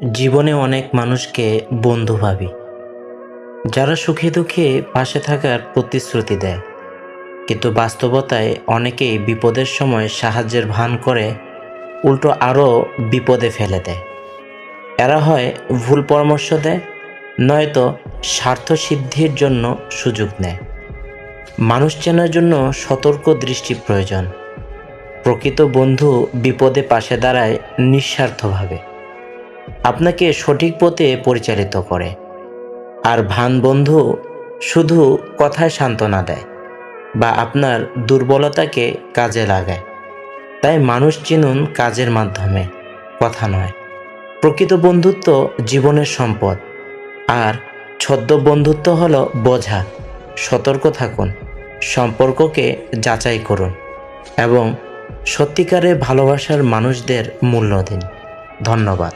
জীবনে অনেক মানুষকে বন্ধু ভাবি, যারা সুখে দুঃখে পাশে থাকার প্রতিশ্রুতি দেয়। কিন্তু বাস্তবতায় অনেকেই বিপদের সময় সাহায্যের ভান করে উল্টো আরও বিপদে ফেলে দেয়। এরা হয় ভুল পরামর্শ দেয়, নয়তো স্বার্থ সিদ্ধির জন্য সুযোগ নেয়। মানুষ চেনার জন্য সতর্ক দৃষ্টি প্রয়োজন। প্রকৃত বন্ধু বিপদে পাশে দাঁড়ায় নিঃস্বার্থভাবে, আপনাকে সঠিক পথে পরিচালিত করে। আর ভান বন্ধু শুধু কথায় সান্ত্বনা দেয় বা আপনার দুর্বলতাকে কাজে লাগায়। তাই মানুষ চিনুন কাজের মাধ্যমে, কথা নয়। প্রকৃত বন্ধুত্ব জীবনের সম্পদ, আর ছদ্ম বন্ধুত্ব হলো বোঝা। সতর্ক থাকুন, সম্পর্ককে যাচাই করুন এবং সত্যিকারের ভালোবাসার মানুষদের মূল্য দিন। ধন্যবাদ।